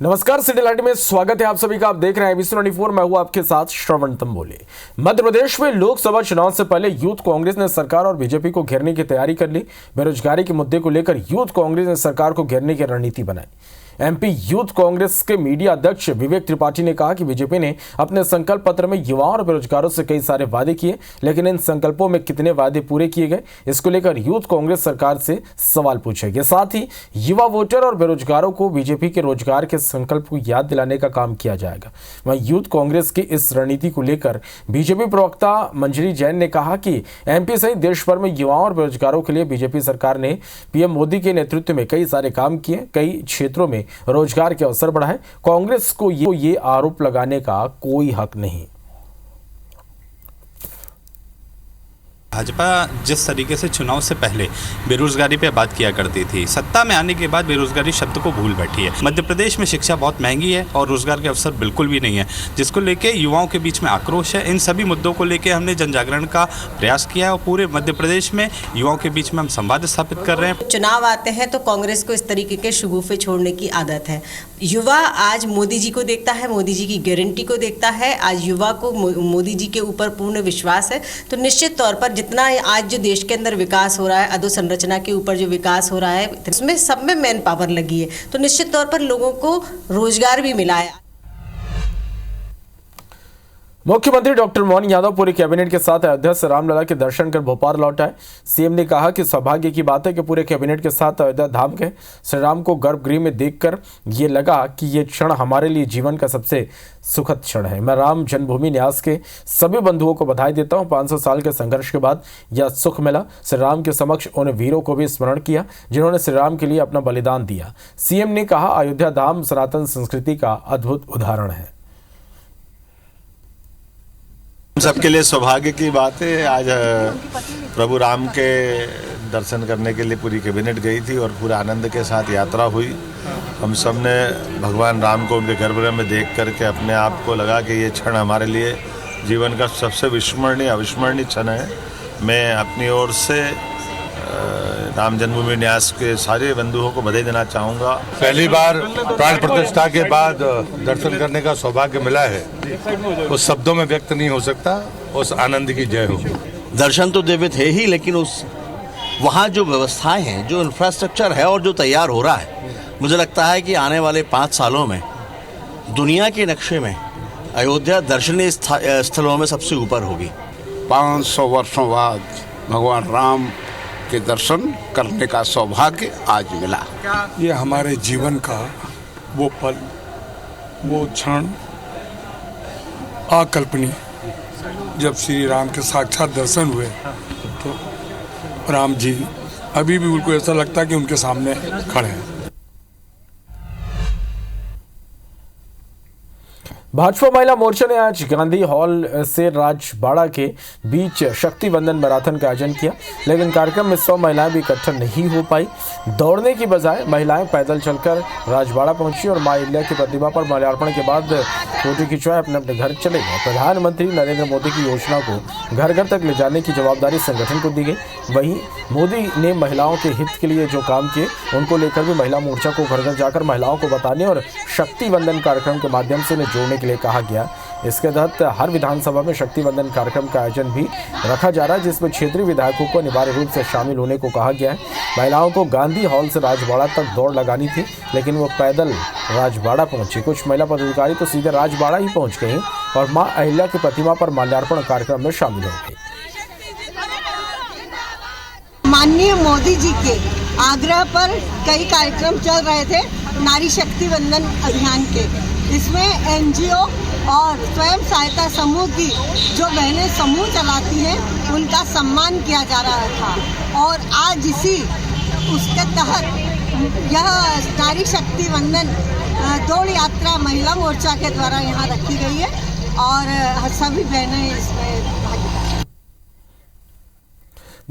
नमस्कार, city light में स्वागत है आप सभी का। आप देख रहे हैं एबीसी 94। मैं हूं आपके साथ श्रवण तंबोले। मध्य प्रदेश में लोकसभा चुनाव से पहले यूथ कांग्रेस ने सरकार और बीजेपी को घेरने की तैयारी कर ली। बेरोजगारी के मुद्दे को लेकर यूथ कांग्रेस ने सरकार को घेरने की रणनीति बनाई। एमपी यूथ कांग्रेस के मीडिया अध्यक्ष विवेक त्रिपाठी ने कहा कि बीजेपी ने अपने संकल्प पत्र में युवाओं और बेरोजगारों से कई सारे वादे किए, लेकिन इन संकल्पों में कितने वादे पूरे किए गए, इसको लेकर यूथ कांग्रेस सरकार से सवाल पूछेगी। साथ ही युवा वोटर और बेरोजगारों को बीजेपी के रोजगार के संकल्प को याद दिलाने का काम किया जाएगा। वहीं यूथ कांग्रेस की इस रणनीति को लेकर बीजेपी प्रवक्ता मंजरी जैन ने कहा कि एमपी सहित देश भर में युवाओं और बेरोजगारों के लिए बीजेपी सरकार ने पीएम मोदी के नेतृत्व में कई सारे काम किए, कई क्षेत्रों में रोजगार के अवसर बढ़ाए। कांग्रेस को ये आरोप लगाने का कोई हक नहीं। भाजपा जिस तरीके से चुनाव से पहले बेरोजगारी पे बात किया करती थी, सत्ता में आने के बाद बेरोजगारी शब्द को भूल बैठी है। मध्य प्रदेश में शिक्षा बहुत महंगी है और रोजगार के अवसर बिल्कुल भी नहीं है, जिसको लेके युवाओं के बीच में आक्रोश है। इन सभी मुद्दों को लेके हमने जन जागरण का प्रयास किया है और पूरे मध्य प्रदेश में युवाओं के बीच में हम संवाद स्थापित कर रहे हैं। चुनाव आते हैं तो कांग्रेस को इस तरीके के शगुफे छोड़ने की आदत है। युवा आज मोदी जी को देखता है, मोदी जी की गारंटी को देखता है। आज युवा को मोदी जी के ऊपर पूर्ण विश्वास है। तो निश्चित तौर पर जितना आज जो देश के अंदर विकास हो रहा है, अधोसंरचना के ऊपर जो विकास हो रहा है, इसमें सब में मैन पावर लगी है। तो निश्चित तौर पर लोगों को रोजगार भी मिला है। मुख्यमंत्री डॉक्टर मोहन यादव पूरे कैबिनेट के साथ अयोध्या से रामलला के दर्शन कर भोपाल लौट आए। सीएम ने कहा कि सौभाग्य की बात है कि पूरे कैबिनेट के साथ अयोध्या धाम गए। श्री राम को गर्भगृह में देखकर ये लगा कि ये क्षण हमारे लिए जीवन का सबसे सुखद क्षण है। मैं राम जन्मभूमि न्यास के सभी बंधुओं को बधाई देता हूँ। 500 साल के संघर्ष के बाद यह सुख मिला। श्री राम के समक्ष उन वीरों को भी स्मरण किया जिन्होंने श्री राम के लिए अपना बलिदान दिया। सीएम ने कहा, अयोध्या धाम सनातन संस्कृति का अद्भुत उदाहरण है। सबके लिए सौभाग्य की बात है। आज प्रभु राम के दर्शन करने के लिए पूरी कैबिनेट गई थी और पूरे आनंद के साथ यात्रा हुई। हम सब ने भगवान राम को उनके गर्भगृह में देख करके अपने आप को लगा कि ये क्षण हमारे लिए जीवन का सबसे अविस्मरणीय क्षण है। मैं अपनी ओर से राम जन्मभूमि न्यास के सारे बंधुओं को बधाई देना चाहूँगा। पहली बार प्राण प्रतिष्ठा के बाद दर्शन करने का सौभाग्य मिला है, उस शब्दों में व्यक्त नहीं हो सकता। उस आनंद की जय हो। दर्शन तो देवे थे ही, लेकिन उस वहाँ जो व्यवस्थाएं हैं, जो इंफ्रास्ट्रक्चर है और जो तैयार हो रहा है, मुझे लगता है कि आने वाले 5 सालों में दुनिया के नक्शे में अयोध्या दर्शनीय स्थलों में सबसे ऊपर होगी। 500 वर्षों बाद भगवान राम के दर्शन करने का सौभाग्य आज मिला। ये हमारे जीवन का वो पल, वो क्षण अकल्पनीय। जब श्री राम के साक्षात दर्शन हुए तो राम जी अभी भी बिल्कुल ऐसा लगता है कि उनके सामने खड़े हैं। भाजपा महिला मोर्चा ने आज गांधी हॉल से राजबाड़ा के बीच शक्ति वंदन मैराथन का आयोजन किया, लेकिन कार्यक्रम में 100 महिलाएं भी इकट्ठा नहीं हो पाई। दौड़ने की बजाय महिलाएं पैदल चलकर राजबाड़ा पहुंची और मां अहिल्या की प्रतिमा पर माल्यार्पण के बाद फोटो खिंचवाए अपने अपने घर चले गए। प्रधानमंत्री नरेंद्र मोदी की योजना को घर घर तक ले जाने की जवाबदारी संगठन को दी गई। वहीं मोदी ने महिलाओं के हित के लिए जो काम किए, उनको लेकर भी महिला मोर्चा को घर घर जाकर महिलाओं को बताने और शक्ति वंदन कार्यक्रम के माध्यम से उन्हें जोड़ने के लिए कहा गया। इसके तहत हर विधानसभा में शक्ति वंदन कार्यक्रम का आयोजन भी रखा जा रहा है, जिसमें क्षेत्रीय विधायकों को अनिवार्य रूप से शामिल होने को कहा गया है। महिलाओं को गांधी हॉल से राजबाड़ा तक दौड़ लगानी थी, लेकिन वो पैदल राजबाड़ा पहुंची। कुछ महिला पदाधिकारी तो सीधे राजबाड़ा ही पहुंच गई और मां अहिल्या की प्रतिमा पर माल्यार्पण कार्यक्रम में शामिल हो गई। माननीय मोदी जी के आग्रह पर कई कार्यक्रम चल रहे थे नारी शक्ति वंदन अभियान के। इसमें एनजीओ और स्वयं सहायता समूह की जो बहनें समूह चलाती हैं, उनका सम्मान किया जा रहा था और आज उसके तहत यह नारी शक्ति वंदन दौड़ यात्रा महिला मोर्चा के द्वारा यहाँ रखी गई है और सभी बहनें इसमें भागीदार।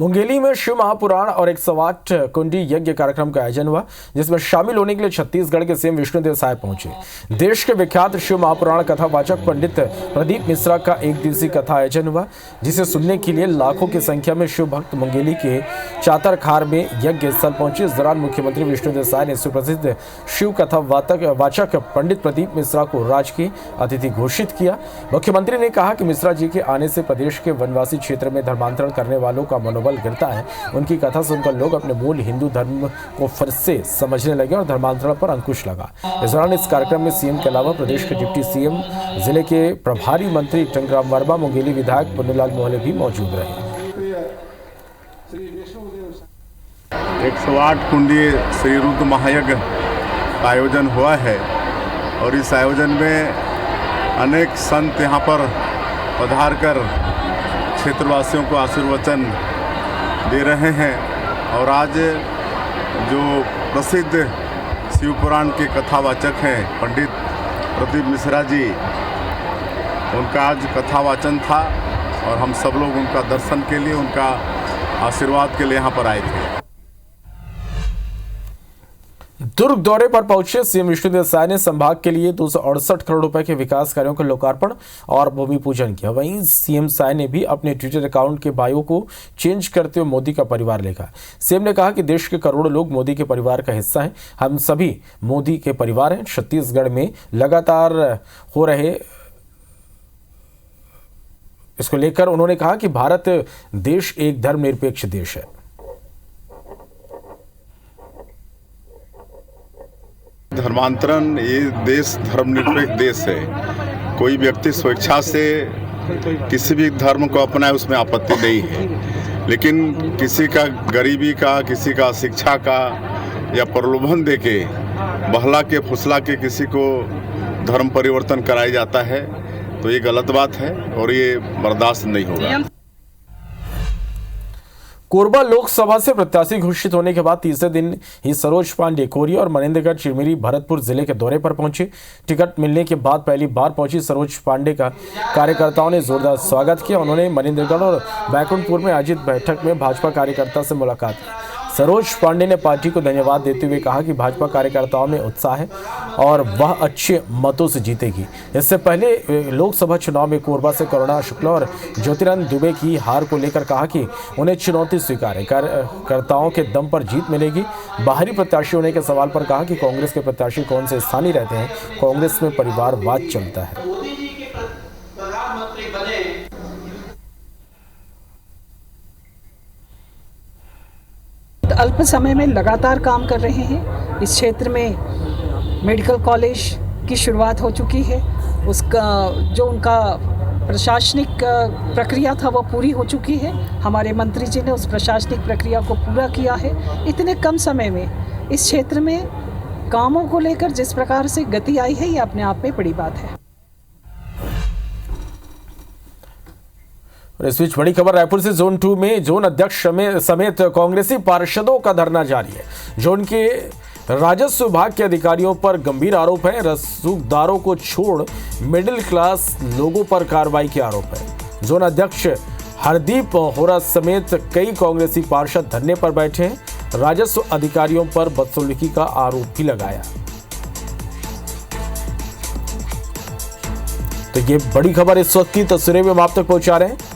मुंगेली में शिव महापुराण और 108 कुंडी यज्ञ कार्यक्रम का आयोजन हुआ, जिसमें शामिल होने के लिए छत्तीसगढ़ के सीएम विष्णुदेव साय पहुंचे। देश के विख्यात शिव महापुराण कथावाचक पंडित प्रदीप मिश्रा का एक दिवसीय कथा आयोजन हुआ, जिसे सुनने के लिए लाखों की संख्या में शिव भक्त मुंगेली के चातरखार में यज्ञ स्थल पहुंचे। इस दौरान मुख्यमंत्री विष्णुदेव साय ने सुप्रसिद्ध शिव कथा वाचक पंडित प्रदीप मिश्रा को राजकीय अतिथि घोषित किया। मुख्यमंत्री ने कहा कि मिश्रा जी के आने से प्रदेश के वनवासी क्षेत्र में धर्मांतरण करने वालों का मनोबल गिरता है। उनकी कथा सुनकर लोग अपने मूल हिंदू धर्म को फिर से समझने लगे और धर्मांतरण पर अंकुश लगा। इस दौरान इस कार्यक्रम में सीएम के अलावा प्रदेश के डिप्टी सीएम, जिले के प्रभारी मंत्री टंकराम वर्मा, मुंगेली विधायक पुन्नूलाल मोहले भी मौजूद रहे। 108 कुंडी श्री रुद्र महायज्ञ का आयोजन हुआ है और इस आयोजन में अनेक संत यहाँ पर पधार कर क्षेत्रवासियों को आशीर्वचन दे रहे हैं। और आज जो प्रसिद्ध शिव पुराण के कथावाचक हैं पंडित प्रदीप मिश्रा जी, उनका आज कथावाचन था और हम सब लोग उनका दर्शन के लिए, उनका आशीर्वाद के लिए यहाँ पर आए थे। दुर्ग दौरे पर पहुंचे सीएम विष्णुदेव साय ने संभाग के लिए 268 करोड़ रुपए के विकास कार्यों का लोकार्पण और भूमि पूजन किया। वहीं सीएम साय ने भी अपने ट्विटर अकाउंट के बायो को चेंज करते हुए मोदी का परिवार लिखा। सीएम ने कहा कि देश के करोड़ों लोग मोदी के परिवार का हिस्सा हैं। हम सभी मोदी के परिवार हैं। छत्तीसगढ़ में लगातार हो रहे इसको लेकर उन्होंने कहा कि भारत देश एक धर्मनिरपेक्ष देश है। धर्मांतरण, ये देश धर्मनिरपेक्ष देश है। कोई व्यक्ति स्वेच्छा से किसी भी धर्म को अपनाए उसमें आपत्ति नहीं है, लेकिन किसी का गरीबी का, किसी का शिक्षा का या प्रलोभन देके, बहला के फुसला के किसी को धर्म परिवर्तन कराया जाता है तो ये गलत बात है और ये बर्दाश्त नहीं होगा। कोरबा लोकसभा से प्रत्याशी घोषित होने के बाद तीसरे दिन ही सरोज पांडे कोरिया और मनेन्द्रगढ़, चिरमिरी, भरतपुर जिले के दौरे पर पहुंचे। टिकट मिलने के बाद पहली बार पहुंची सरोज पांडे का कार्यकर्ताओं ने जोरदार स्वागत किया। उन्होंने मनेन्द्रगढ़ और बैकुंठपुर में आयोजित बैठक में भाजपा कार्यकर्ता से मुलाकात की। सरोज पांडे ने पार्टी को धन्यवाद देते हुए कहा कि भाजपा कार्यकर्ताओं में उत्साह है और वह अच्छे मतों से जीतेगी। इससे पहले लोकसभा चुनाव में कोरबा से करुणा शुक्ला और ज्योतिरादित्य दुबे की हार को लेकर कहा कि उन्हें चुनौती स्वीकार है, कार्यकर्ताओं के दम पर जीत मिलेगी। बाहरी प्रत्याशी होने के सवाल पर कहा कि कांग्रेस के प्रत्याशी कौन से स्थानीय रहते हैं, कांग्रेस में परिवारवाद चलता है। अल्प समय में लगातार काम कर रहे हैं। इस क्षेत्र में मेडिकल कॉलेज की शुरुआत हो चुकी है। उसका जो उनका प्रशासनिक प्रक्रिया था वो पूरी हो चुकी है। हमारे मंत्री जी ने उस प्रशासनिक प्रक्रिया को पूरा किया है। इतने कम समय में इस क्षेत्र में कामों को लेकर जिस प्रकार से गति आई है, ये अपने आप में बड़ी बात है। इस बीच बड़ी खबर रायपुर से जोन 2 में जोन अध्यक्ष समेत कांग्रेसी पार्षदों का धरना जारी है। जोन के राजस्व विभाग के अधिकारियों पर गंभीर आरोप है। रसूखदारों को छोड़ मिडिल क्लास लोगों पर कार्रवाई के आरोप है। जोन अध्यक्ष हरदीप होरा समेत कई कांग्रेसी पार्षद धरने पर बैठे हैं। राजस्व अधिकारियों पर बदसलूकी का आरोप भी लगाया। तो ये बड़ी खबर इस वक्त की तस्वीरें भी हम आप तक पहुंचा रहे हैं।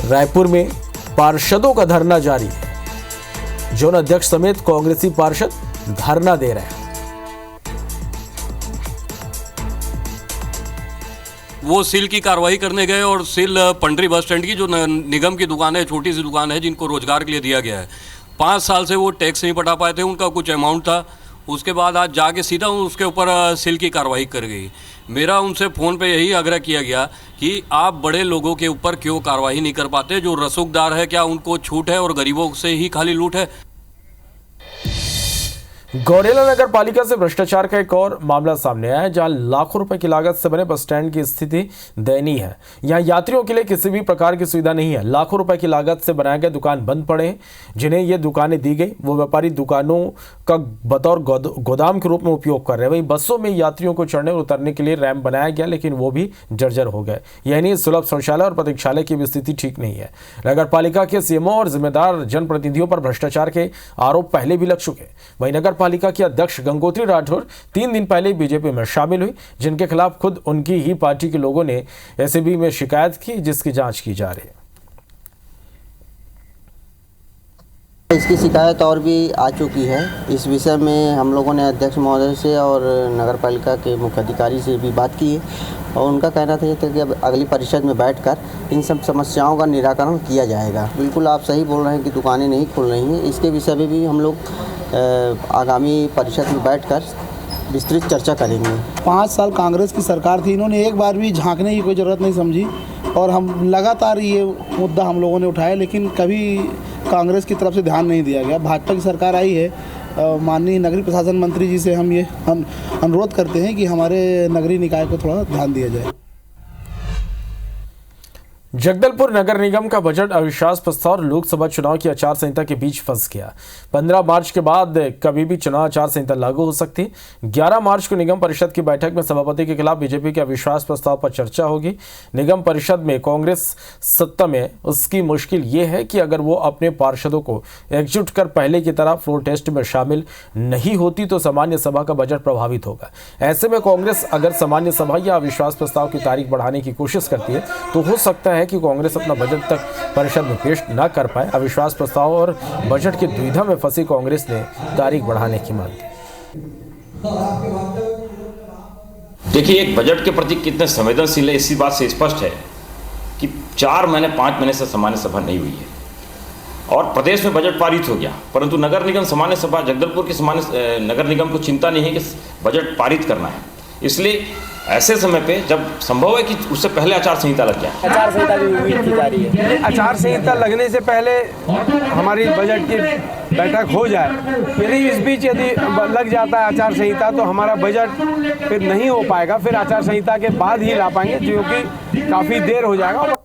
रायपुर में पार्षदों का धरना जारी है। जोन अध्यक्ष समेत कांग्रेसी पार्षद धरना दे रहे हैं। वो सील की कार्रवाई करने गए और सील पंडरी बस स्टैंड की जो निगम की दुकान है, छोटी सी दुकान है जिनको रोजगार के लिए दिया गया है, 5 साल से वो टैक्स नहीं पटा पाए थे। उनका कुछ अमाउंट था, उसके बाद आज जाके सीधा उसके ऊपर सील की कार्रवाई कर गई। मेरा उनसे फ़ोन पे यही आग्रह किया गया कि आप बड़े लोगों के ऊपर क्यों कार्रवाई नहीं कर पाते? जो रसूखदार है क्या उनको छूट है और गरीबों से ही खाली लूट है? गौरेला नगर पालिका से भ्रष्टाचार का एक और मामला सामने आया है, जहां लाखों रुपए की लागत से बने बस स्टैंड की स्थिति दयनीय है। यहां यात्रियों के लिए किसी भी प्रकार की सुविधा नहीं है। लाखों रुपए की लागत से बनाए गए दुकान बंद पड़े हैं। जिन्हें ये दुकानें दी गई वो व्यापारी दुकानों का बतौर गोदाम के रूप में उपयोग कर रहे हैं। वहीं बसों में यात्रियों को चढ़ने और उतरने के लिए रैंप बनाया गया, लेकिन वो भी जर्जर हो गए। यानी सुलभ शौचालय और प्रतीक्षालय की भी स्थिति ठीक नहीं है। नगर पालिका के सीएमओ और जिम्मेदार जनप्रतिनिधियों पर भ्रष्टाचार के आरोप पहले भी लग चुके। वहीं नगर पालिका की अध्यक्ष गंगोत्री राठौर 3 दिन पहले बीजेपी में शामिल हुई, जिनके खिलाफ खुद उनकी ही पार्टी के लोगों ने एसीबी में शिकायत की, जिसकी जांच की जा रही है। इसकी शिकायत और भी आ चुकी है। इस विषय में हम लोगों ने अध्यक्ष महोदय से और नगर पालिका के मुख्य अधिकारी से भी बात की है और उनका कहना था कि अब अगली परिषद में बैठकर इन सब समस्याओं का निराकरण किया जाएगा। बिल्कुल आप सही बोल रहे हैं कि दुकानें नहीं खुल रही हैं। इसके विषय में भी हम लोग आगामी परिषद में बैठकर विस्तृत चर्चा करेंगे। 5 साल कांग्रेस की सरकार थी, इन्होंने एक बार भी झांकने की कोई ज़रूरत नहीं समझी और हम लगातार ये मुद्दा हम लोगों ने उठाया, लेकिन कभी कांग्रेस की तरफ से ध्यान नहीं दिया गया। भाजपा की सरकार आई है, माननीय नगरीय प्रशासन मंत्री जी से हम ये अनुरोध करते हैं कि हमारे नगरीय निकाय को थोड़ा ध्यान दिया जाए। जगदलपुर नगर निगम का बजट अविश्वास प्रस्ताव लोकसभा चुनाव की आचार संहिता के बीच फंस गया। 15 मार्च के बाद कभी भी चुनाव आचार संहिता लागू हो सकती। 11 मार्च को निगम परिषद की बैठक में सभापति के खिलाफ बीजेपी के अविश्वास प्रस्ताव पर चर्चा होगी। निगम परिषद में कांग्रेस सत्ता में, उसकी मुश्किल ये है कि अगर वो अपने पार्षदों को एकजुट कर पहले की तरह फ्लोर टेस्ट में शामिल नहीं होती तो सामान्य सभा का बजट प्रभावित होगा। ऐसे में कांग्रेस अगर सामान्य सभा या अविश्वास प्रस्ताव की तारीख बढ़ाने की कोशिश करती है तो हो सकता है कि कांग्रेस अपना बजट तक परिषद में पेश न कर पाए। अविश्वास प्रस्ताव और बजट की दुविधा में फंसी कांग्रेस ने तारीख बढ़ाने की मांग की। देखिए, एक बजट के प्रति कितने संवेदनशील है इसी बात से स्पष्ट है कि 4 महीने 5 महीने से सामान्य सभा नहीं हुई है और प्रदेश में बजट पारित हो गया, परंतु नगर निगम सामान्य सभा, जगदलपुर की सामान्य नगर निगम को चिंता नहीं है कि बजट पारित करना है। इसलिए ऐसे समय पे जब संभव है कि उससे पहले आचार संहिता लग जाए। आचार संहिता की उम्मीद की जा रही है। आचार संहिता लगने से पहले हमारी बजट की बैठक हो जाए, फिर इस बीच यदि लग जाता है आचार संहिता तो हमारा बजट फिर नहीं हो पाएगा। फिर आचार संहिता के बाद ही ला पाएंगे, क्योंकि काफ़ी देर हो जाएगा।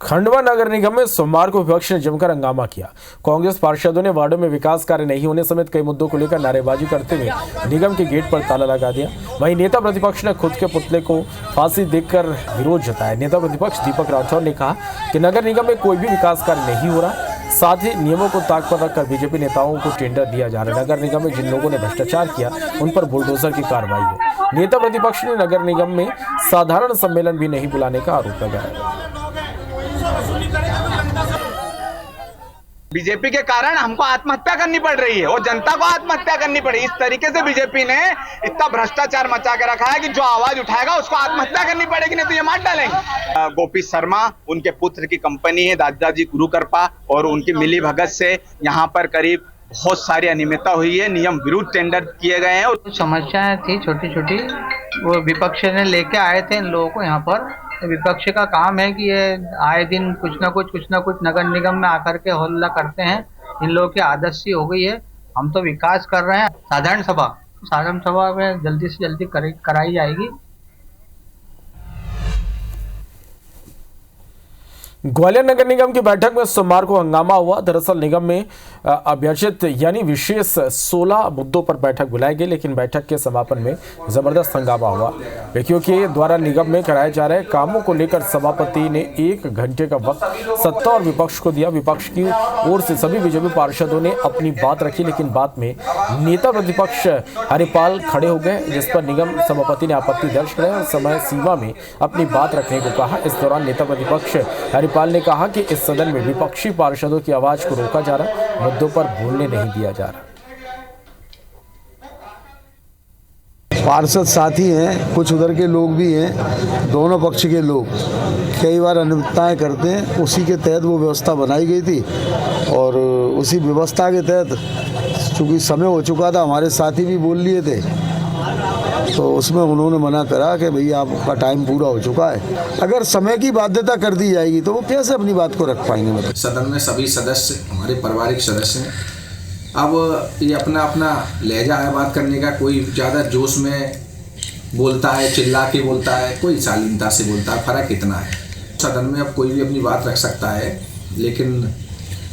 खंडवा नगर निगम में सोमवार को विपक्ष ने जमकर हंगामा किया। कांग्रेस पार्षदों ने वार्डों में विकास कार्य नहीं होने समेत कई मुद्दों को लेकर नारेबाजी करते हुए निगम के गेट पर ताला लगा दिया। वहीं नेता प्रतिपक्ष ने खुद के पुतले को फांसी देकर विरोध जताया। नेता प्रतिपक्ष दीपक राठौर ने कहा कि नगर निगम में कोई भी विकास कार्य नहीं हो रहा, साथ ही नियमों को ताक पर रखकर बीजेपी नेताओं को टेंडर दिया जा रहा है। नगर निगम में जिन लोगों ने भ्रष्टाचार किया उन पर बुलडोजर की कार्रवाई हो। नेता प्रतिपक्ष ने नगर निगम में साधारण सम्मेलन भी नहीं बुलाने का आरोप लगाया। बीजेपी के कारण हमको आत्महत्या करनी पड़ रही है और जनता को आत्महत्या करनी पड़ी। इस तरीके से बीजेपी ने इतना भ्रष्टाचार मचा के रखा है कि जो आवाज उठाएगा उसको आत्महत्या करनी पड़ेगी, नहीं तो ये मार डालेंगे। गोपी शर्मा, उनके पुत्र की कंपनी है दादाजी गुरुकृपा, और उनकी मिली भगत से यहाँ पर करीब बहुत सारी अनियमितता हुई है। नियम विरुद्ध टेंडर किए गए हैं। कुछ समस्याएं थी छोटी छोटी, वो विपक्ष ने लेके आए थे इन लोगों को यहाँ पर। विपक्ष का काम है कि ये आए दिन कुछ ना कुछ नगर निगम में आकर के हल्ला करते हैं। इन लोगों की आदत सी हो गई है। हम तो विकास कर रहे हैं। साधारण सभा में जल्दी से जल्दी कराई जाएगी। ग्वालियर नगर निगम की बैठक में सोमवार को हंगामा हुआ। दरअसल निगम में अभ्यर्चित यानी विशेष 16 मुद्दों पर बैठक बुलाई गई, लेकिन बैठक के समापन में जबरदस्त हंगामा हुआ। व्यक्तियों के द्वारा निगम में कराए जा रहे कामों को लेकर सभापति ने 1 घंटे का वक्त सत्ता और विपक्ष को दिया। विपक्ष की ओर से सभी बीजेपी पार्षदों ने अपनी बात रखी, लेकिन बाद में नेता प्रतिपक्ष हरिपाल खड़े हो गए, जिस पर निगम सभापति ने आपत्ति दर्ज कराई और समय सीमा में अपनी बात रखने को कहा। इस दौरान नेता प्रतिपक्ष हरिपाल ने कहा कि इस सदन में विपक्षी पार्षदों की आवाज को रोका जा रहा, मुद्दों पर बोलने नहीं दिया जा रहा। पार्षद साथी हैं, कुछ उधर के लोग भी हैं, दोनों पक्ष के लोग कई बार अनियमितताएं करते हैं। उसी के तहत वो व्यवस्था बनाई गई थी और उसी व्यवस्था के तहत चूँकि समय हो चुका था, हमारे साथी भी बोल लिए थे तो उसमें उन्होंने मना करा कि भैया आपका टाइम पूरा हो चुका है। अगर समय की बाध्यता कर दी जाएगी तो वो कैसे अपनी बात को रख पाएंगे? मतलब सदन में सभी सदस्य हमारे पारिवारिक सदस्य हैं। अब ये अपना अपना लहजा है बात करने का, कोई ज़्यादा जोश में बोलता है, चिल्ला के बोलता है, कोई शालीनता से बोलता है, फ़र्क इतना है। सदन में अब कोई भी अपनी बात रख सकता है, लेकिन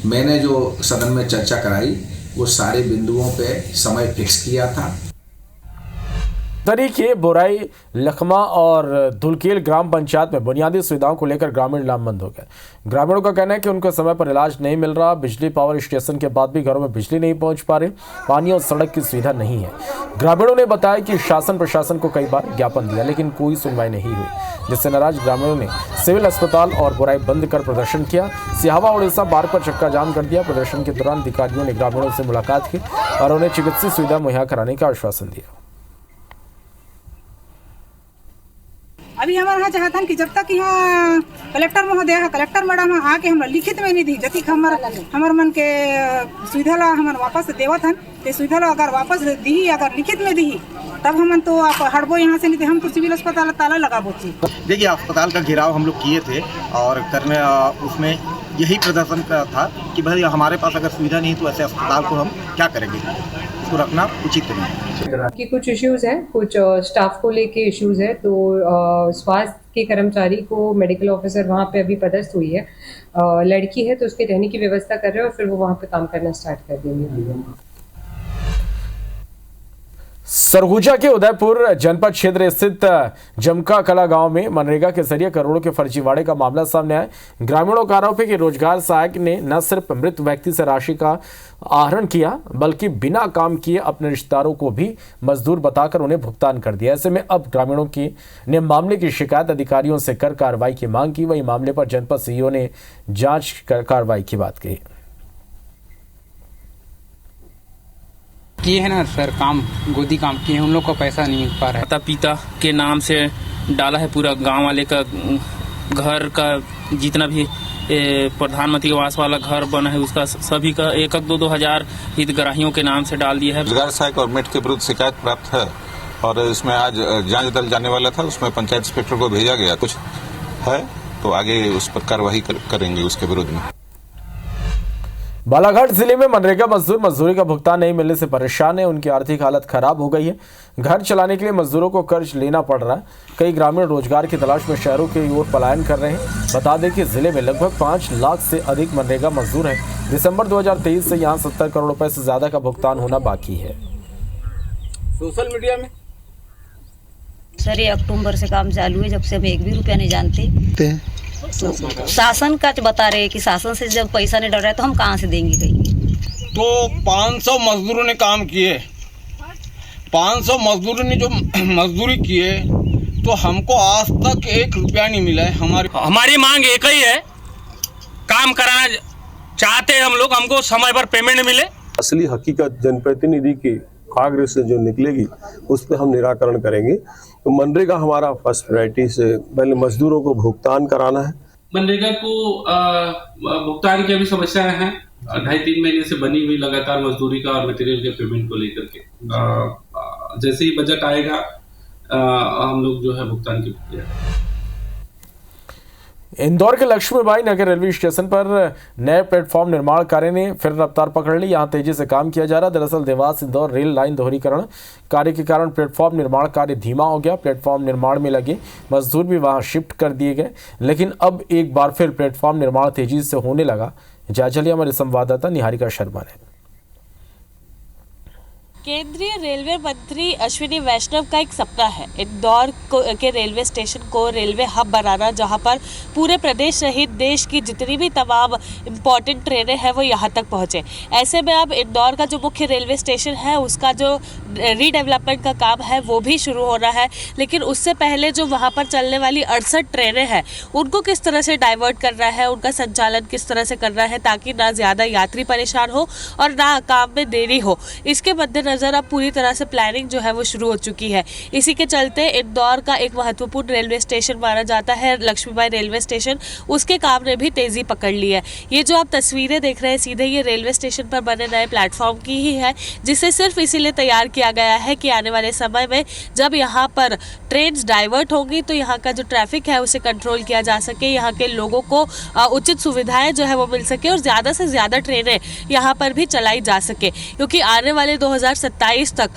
मैंने जो सदन में चर्चा कराई वो सारे बिंदुओं पे समय फिक्स किया था। तरीके बोराई लखमा और धुलकेल ग्राम पंचायत में बुनियादी सुविधाओं को लेकर ग्रामीण लामबंद हो गए। ग्रामीणों का कहना है कि उनको समय पर इलाज नहीं मिल रहा, बिजली पावर स्टेशन के बाद भी घरों में बिजली नहीं पहुंच पा रही, पानी और सड़क की सुविधा नहीं है। ग्रामीणों ने बताया कि शासन प्रशासन को कई बार ज्ञापन दिया लेकिन कोई सुनवाई नहीं हुई, जिससे नाराज ग्रामीणों ने सिविल अस्पताल और बोराई बंद कर प्रदर्शन किया। सिहावा उड़ीसा बार पर चक्का जाम कर दिया। प्रदर्शन के दौरान अधिकारियों ने ग्रामीणों से मुलाकात की और उन्हें चिकित्सीय सुविधा मुहैया कराने का आश्वासन दिया। अभी हमारे यहाँ चाहता कि जब तक यहाँ कलेक्टर महोदय कलेक्टर मैडम आके हमरा लिखित में नहीं दी, जति हमार मन के सुविधा ला हमार वापस देवत हन, ते सुविधा ला अगर वापस दी, अगर लिखित में दी तब हम तो आप हटबो यहाँ से, नहीं हम तो सिविल अस्पताल ताला लगाबो। देखिए, अस्पताल का घेराव हम लोग किए थे और करने उसमें यही प्रदर्शन का था कि भाई हमारे पास अगर सुविधा नहीं तो ऐसे अस्पताल को हम क्या करेंगे, इसको रखना उचित नहीं। कि कुछ इश्यूज हैं, कुछ स्टाफ को लेके इश्यूज है, तो स्वास्थ्य के कर्मचारी को मेडिकल ऑफिसर वहाँ पे अभी पदस्थ हुई है, लड़की है तो उसके रहने की व्यवस्था कर रहे हैं और फिर वो वहाँ पे काम करना स्टार्ट कर देंगे। सरगुजा के उदयपुर जनपद क्षेत्र स्थित जमका कला गांव में मनरेगा के जरिए करोड़ों के फर्जीवाड़े का मामला सामने आया। ग्रामीणों का आरोप है कि रोजगार सहायक ने न सिर्फ मृत व्यक्ति से राशि का आहरण किया बल्कि बिना काम किए अपने रिश्तेदारों को भी मजदूर बताकर उन्हें भुगतान कर दिया। ऐसे में अब ग्रामीणों ने मामले की शिकायत अधिकारियों से कर कार्रवाई की मांग की। वहीं मामले पर जनपद सीईओ ने जांच कर कार्रवाई की बात कही। किए हैं ना सर, काम गोदी काम किए हैं, उन लोग को पैसा नहीं मिल पा रहा है। माता पिता के नाम से डाला है, पूरा गांव वाले का घर का जितना भी प्रधानमंत्री आवास वाला घर बना है उसका सभी का 1-2 हज़ार हितग्राहियों के नाम से डाल दिया है। रोजगार सहायक और मेट के विरुद्ध शिकायत प्राप्त है और इसमें आज जांच दल जाने वाला था, उसमें पंचायत इंस्पेक्टर को भेजा गया। कुछ है तो आगे उस पर कार्रवाई करेंगे उसके विरुद्ध में। बालाघाट जिले में मनरेगा मजदूर मजदूरी का भुगतान नहीं मिलने से परेशान है। उनकी आर्थिक हालत खराब हो गई है। घर चलाने के लिए मजदूरों को कर्ज लेना पड़ रहा है। कई ग्रामीण रोजगार की तलाश में शहरों की ओर पलायन कर रहे हैं। बता दें कि जिले में लगभग 5 लाख से अधिक मनरेगा मजदूर हैं। दिसंबर 2023 से यहां 70 करोड़ रुपए से ज्यादा का भुगतान होना बाकी है। सोशल मीडिया में सर, ये अक्टूबर से काम चालू है, जब से हम 1 भी रुपया नहीं जानते। तो शासन का बता रहे हैं कि शासन से जब पैसा नहीं डर रहा है तो हम कहाँ से देंगे कहीं। तो 500 मजदूरों ने काम किए, 500 मजदूरों ने जो मजदूरी किए तो हमको आज तक 1 रुपया नहीं मिला है। हमारी मांग एक ही है, काम कराना चाहते हैं हम लोग, हमको समय पर पेमेंट मिले। असली हकीकत जनप्रतिनिधि की आग्रह से जो निकलेगी उस पर हम निराकरण करेंगे। तो मनरेगा हमारा फर्स्ट प्रायोरिटी से पहले मजदूरों को भुगतान कराना है। मनरेगा को भुगतान की अभी समस्याएं हैं, 2.5-3 महीने से बनी हुई लगातार मजदूरी का और मटेरियल के पेमेंट को लेकर के। जैसे ही बजट आएगा हम लोग जो है भुगतान की प्रक्रिया। इंदौर के लक्ष्मीबाई नगर रेलवे स्टेशन पर नए प्लेटफॉर्म निर्माण कार्य ने फिर रफ्तार पकड़ ली। यहां तेजी से काम किया जा रहा है। दरअसल देवास इंदौर रेल लाइन दोहरीकरण कार्य के कारण प्लेटफॉर्म निर्माण कार्य धीमा हो गया। प्लेटफॉर्म निर्माण में लगे मजदूर भी वहां शिफ्ट कर दिए गए, लेकिन अब एक बार फिर प्लेटफॉर्म निर्माण तेजी से होने लगा। जायजा लिया हमारे संवाददाता निहारिका शर्मा ने। केंद्रीय रेलवे मंत्री अश्विनी वैष्णव का एक सपना है इंदौर के रेलवे स्टेशन को रेलवे हब बनाना, जहां पर पूरे प्रदेश सहित देश की जितनी भी तमाम इम्पोर्टेंट ट्रेनें हैं वो यहां तक पहुंचे। ऐसे में अब इंदौर का जो मुख्य रेलवे स्टेशन है उसका जो रीडेवलपमेंट का काम है वो भी शुरू हो रहा है, लेकिन उससे पहले जो वहां पर चलने वाली 68 ट्रेनें हैं उनको किस तरह से डाइवर्ट कर रहा है, उनका संचालन किस तरह से कर रहा है ताकि ना ज़्यादा यात्री परेशान हो और ना काम में देरी हो। इसके मद्देनजर मद्देनजर अब पूरी तरह से प्लानिंग जो है वो शुरू हो चुकी है। इसी के चलते इंदौर का एक महत्वपूर्ण रेलवे स्टेशन माना जाता है लक्ष्मीबाई रेलवे स्टेशन, उसके काम ने भी तेजी पकड़ ली है। ये जो आप तस्वीरें देख रहे हैं सीधे ये रेलवे स्टेशन पर बने नए प्लेटफॉर्म की ही है, जिसे सिर्फ इसीलिए तैयार किया गया है कि आने वाले समय में जब यहाँ पर ट्रेन डाइवर्ट होगी तो यहाँ का जो ट्रैफिक है उसे कंट्रोल किया जा सके, यहाँ के लोगों को उचित सुविधाएं जो है वो मिल सके और ज़्यादा से ज़्यादा ट्रेनें यहाँ पर भी चलाई जा सके, क्योंकि आने वाले 2027 तक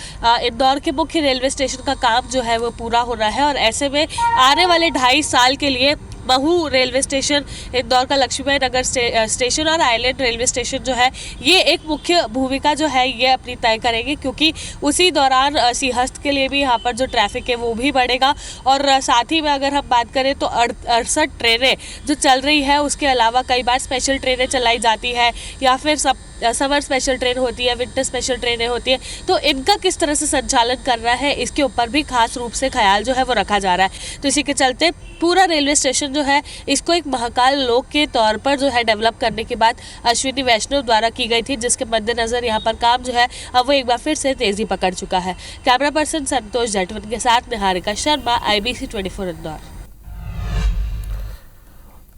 इंदौर के मुख्य रेलवे स्टेशन का काम जो है वो पूरा होना है। और ऐसे में आने वाले 2.5 साल के लिए महू रेलवे स्टेशन, इंदौर का लक्ष्मीबाई नगर स्टेशन और आइलैंड रेलवे स्टेशन जो है ये एक मुख्य भूमिका जो है ये अपनी तय करेंगे, क्योंकि उसी दौरान सिंहस्थ के लिए भी यहाँ पर जो ट्रैफिक है वो भी बढ़ेगा। और साथ ही में अगर हम बात करें तो 68 ट्रेनें जो चल रही है, उसके अलावा कई बार स्पेशल ट्रेनें चलाई जाती है या फिर समर स्पेशल ट्रेन होती है, विंटर स्पेशल ट्रेनें होती है, तो इनका किस तरह से संचालन करना है इसके ऊपर भी खास रूप से ख्याल जो है वो रखा जा रहा है। तो इसी के चलते पूरा रेलवे स्टेशन जो है इसको एक महाकाल लोक के तौर पर जो है डेवलप करने की बात अश्विनी वैष्णव द्वारा की गई थी, जिसके मद्देनजर यहाँ पर काम जो है अब वो एक बार फिर से तेजी पकड़ चुका है। कैमरा पर्सन संतोष जाटवन के साथ Niharika Sharma, IBC 24 Indore.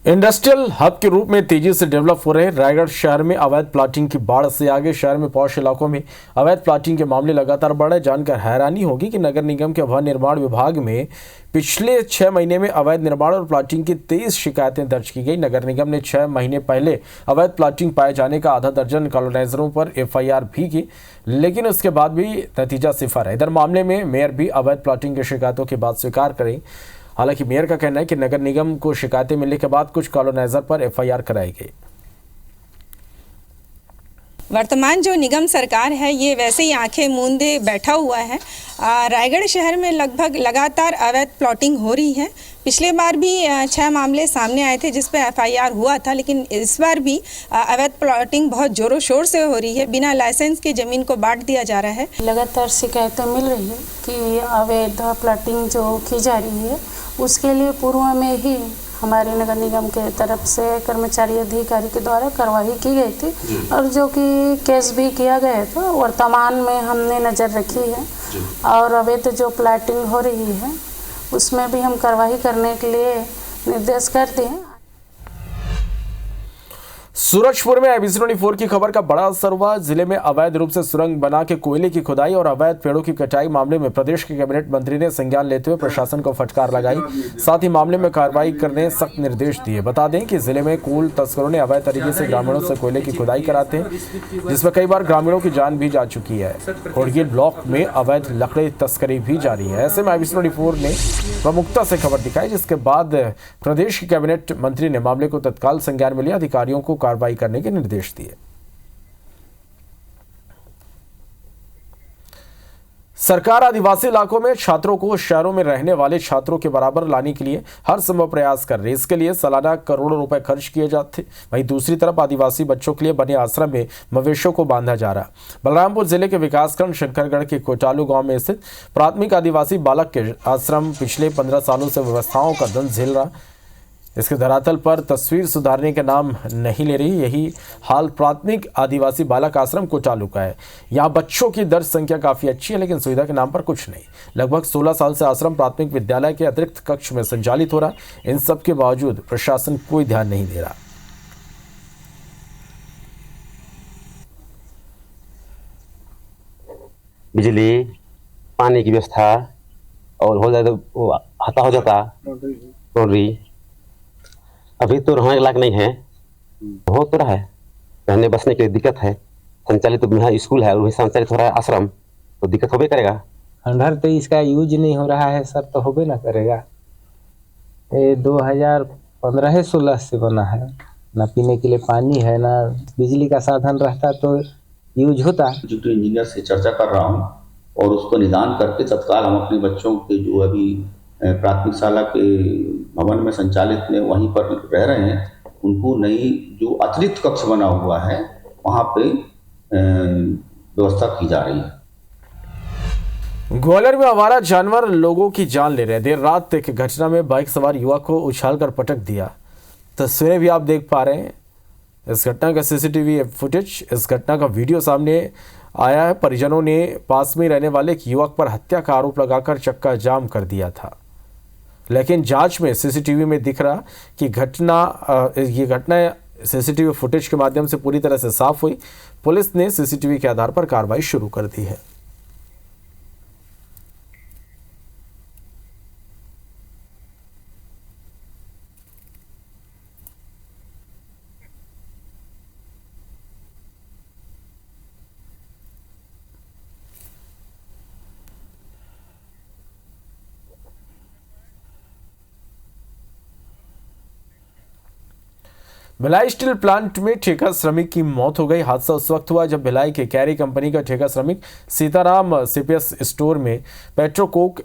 Industrial hub के रूप में तेजी से डेवलप हो रहे रायगढ़ शहर में अवैध प्लाटिंग की बाढ़ से आगे शहर में पौष इलाकों में अवैध प्लाटिंग के मामले लगातार बढ़ रहे। जानकर हैरानी होगी कि नगर निगम के भवन निर्माण विभाग में पिछले 6 महीने में अवैध निर्माण और प्लाटिंग की 23 शिकायतें दर्ज की गई। नगर निगम ने 6 महीने पहले अवैध प्लाटिंग पाए जाने का आधा दर्जन कॉलोनाइजरों पर FIR भी की, लेकिन उसके बाद भी नतीजा सिफर है। इधर मामले में मेयर भी अवैध प्लाटिंग की शिकायतों की बात स्वीकार करें। हालांकि मेयर का कहना है कि नगर निगम को शिकायतें मिलने के बाद कुछ कॉलोनाइजर पर FIR कराई गई। वर्तमान जो निगम सरकार है ये वैसे ही आंखें मूंदे बैठा हुआ है। रायगढ़ शहर में लगभग लगातार अवैध प्लॉटिंग हो रही है। पिछले बार भी 6 मामले सामने आए थे जिस पे FIR हुआ था, लेकिन इस बार भी अवैध प्लॉटिंग बहुत जोरों शोर से हो रही है। बिना लाइसेंस के ज़मीन को बांट दिया जा रहा है। लगातार शिकायतें मिल रही है कि अवैध प्लॉटिंग जो की जा रही है उसके लिए पूर्व में ही हमारे नगर निगम के तरफ से कर्मचारी अधिकारी के द्वारा कार्रवाई की गई थी और जो कि केस भी किया गया था। वर्तमान में हमने नज़र रखी है और अवैध जो प्लॉटिंग हो रही है उसमें भी हम कार्रवाई करने के लिए निर्देश करते हैं। सूरजपुर में IBC 24 की खबर का बड़ा असर हुआ। जिले में अवैध रूप से सुरंग बना के कोयले की खुदाई और अवैध पेड़ों की कटाई मामले में प्रदेश के कैबिनेट मंत्री ने संज्ञान लेते हुए प्रशासन को फटकार लगाई, साथ ही मामले में कार्रवाई करने सख्त निर्देश दिए। बता दें कि जिले में कोल तस्करों ने अवैध तरीके से ग्रामीणों से कोयले की खुदाई कराते हैं, जिसमें कई बार ग्रामीणों की जान भी जा चुकी है। होड़गिल ब्लॉक में अवैध लकड़ी तस्करी भी जारी है। ऐसे में IBC 24 ने प्रमुखता से खबर दिखाई, जिसके बाद प्रदेश के कैबिनेट मंत्री ने मामले को तत्काल संज्ञान में लिया, अधिकारियों को कार्रवाई करने के निर्देश दिए। सरकार आदिवासी इलाकों में छात्रों को शहरों में रहने वाले छात्रों के बराबर लाने के लिए हर संभव प्रयास कर रही है। इसके लिए सालाना करोड़ों रुपए खर्च किए जाते। वहीं दूसरी तरफ आदिवासी बच्चों के लिए बने आश्रम में मवेशियों को बांधा जा रहा। बलरामपुर जिले के विकासखंड शंकरगढ़ के कोटालू गांव में स्थित प्राथमिक आदिवासी बालक के आश्रम पिछले 15 सालों से व्यवस्थाओं का दंश झेल रहा। इसके धरातल पर तस्वीर सुधारने का नाम नहीं ले रही। यही हाल प्राथमिक आदिवासी बालक आश्रम कोटालू का है। यहाँ बच्चों की दर्ज संख्या काफ़ी अच्छी है, लेकिन सुविधा के नाम पर कुछ नहीं। लगभग 16 साल से आश्रम प्राथमिक विद्यालय के अतिरिक्त कक्ष में संचालित हो रहा। इन सब के बावजूद प्रशासन कोई ध्यान नहीं दे रहा। बिजली पानी की व्यवस्था और हो जाए तो हता हो जाता रोडरी अभी तो रहने लायक नहीं है। हो तो रहा है, रहने बसने की दिक्कत है। संचालित तो यहाँ स्कूल है और वही संचालित हो रहा है आश्रम, तो दिक्कत होबे करेगा। खंडहर तो इसका यूज नहीं हो रहा है सर, तो होबे ना करेगा। ये 2015-16 से बना है। ना पीने के लिए पानी है, ना बिजली का साधन रहता तो यूज होता। एग्जीक्यूटिव इंजीनियर से चर्चा कर रहा हूँ और उसको निदान करके तत्काल हम अपने बच्चों के जो अभी प्राथमिक शाला के भवन में संचालित में वहीं पर रह रहे हैं, उनको नई जो अतिरिक्त कक्ष बना हुआ है वहाँ पे व्यवस्था की जा रही है। ग्वालियर में आवारा जानवर लोगों की जान ले रहे। देर रात एक घटना में बाइक सवार युवक को उछालकर पटक दिया। तस्वीरें भी आप देख पा रहे हैं। इस घटना का सीसीटीवी फुटेज, इस घटना का वीडियो सामने आया है। परिजनों ने पास में रहने वाले एक युवक पर हत्या का आरोप लगाकर चक्का जाम कर दिया था, लेकिन जांच में सीसीटीवी में दिख रहा कि ये घटना सीसीटीवी फुटेज के माध्यम से पूरी तरह से साफ हुई। पुलिस ने सीसीटीवी के आधार पर कार्रवाई शुरू कर दी है। भिलाई स्टील प्लांट में ठेका श्रमिक की मौत हो गई। हादसा उस वक्त हुआ जब भिलाई के कैरी कंपनी का ठेका श्रमिक सीताराम सीपीएस स्टोर में पेट्रोकोक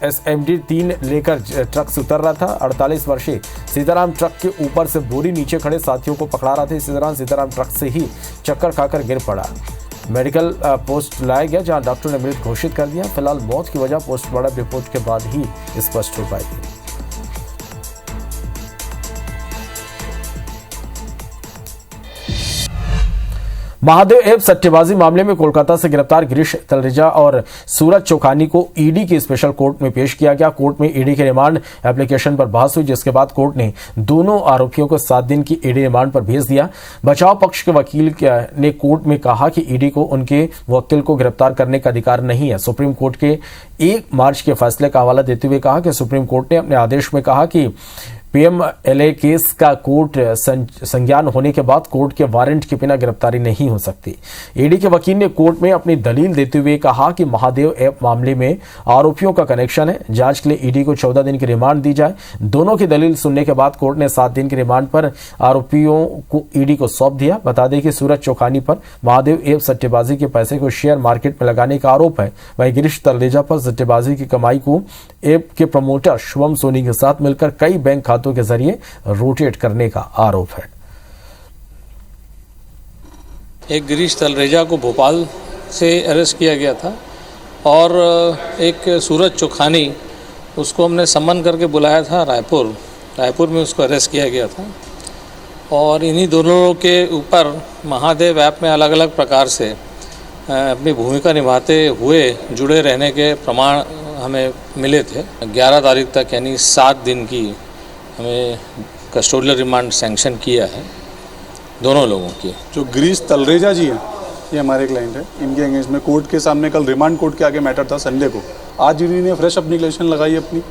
SMD 3 लेकर ट्रक से उतर रहा था। 48 वर्षीय सीताराम ट्रक के ऊपर से बोरी नीचे खड़े साथियों को पकड़ा रहा था। इसी दौरान सीताराम ट्रक से ही चक्कर खाकर गिर पड़ा। मेडिकल पोस्ट लाया गया, जहां डॉक्टर ने मृत घोषित कर दिया। फिलहाल मौत की वजह पोस्टमार्टम रिपोर्ट के बाद ही स्पष्ट हो पाएगी। महादेव ऐप सट्टेबाजी मामले में कोलकाता से गिरफ्तार गिरीश तलरेजा और सूरज चौखानी को ईडी की स्पेशल कोर्ट में पेश किया गया। कोर्ट में ईडी के रिमांड एप्लीकेशन पर बहस हुई, जिसके बाद कोर्ट ने दोनों आरोपियों को 7 दिन की ईडी रिमांड पर भेज दिया। बचाव पक्ष के वकील ने कोर्ट में कहा कि ईडी को उनके वकील को गिरफ्तार करने का अधिकार नहीं है। सुप्रीम कोर्ट के 1 मार्च के फैसले का हवाला देते हुए कहा कि सुप्रीम कोर्ट ने अपने आदेश में कहा कि PMLA केस का कोर्ट संज्ञान होने के बाद कोर्ट के वारंट के बिना गिरफ्तारी नहीं हो सकती। ईडी के वकील ने कोर्ट में अपनी दलील देते हुए कहा कि महादेव ऐप मामले में आरोपियों का कनेक्शन है। जांच के लिए ईडी को 14 दिन की रिमांड दी जाए। दोनों की दलील सुनने के बाद कोर्ट ने 7 दिन की रिमांड पर आरोपियों को ईडी को सौंप दिया। बता दें कि सूरज चौखानी पर महादेव ऐप सट्टेबाजी के पैसे को शेयर मार्केट में लगाने का आरोप है। वहीं गिरीश तलरेजा पर सट्टेबाजी की कमाई को ऐप के प्रमोटर शुभम सोनी के साथ मिलकर कई बैंक खातों के जरिए रोटेट करने का आरोप है। एक गिरीश तलरेजा को भोपाल से अरेस्ट किया गया था और एक सूरज चौखानी उसको हमने सम्मन करके बुलाया था रायपुर में उसको अरेस्ट किया गया था। और इन्हीं दोनों के ऊपर महादेव ऐप में अलग अलग प्रकार से अपनी भूमिका निभाते हुए जुड़े रहने के प्रमाण हमें मिले थे। 11 तारीख तक यानी 7 दिन की हमें कस्टोडियल रिमांड सैंक्शन किया है दोनों लोगों की। जो गिरीश तलरेजा जी हैं, ये हमारे क्लाइंट है। इनके एंगेज में कोर्ट के सामने कल रिमांड कोर्ट के आगे मैटर था संडे को। आज इन्होंने फ्रेश एप्लीकेशन लगाई अपनी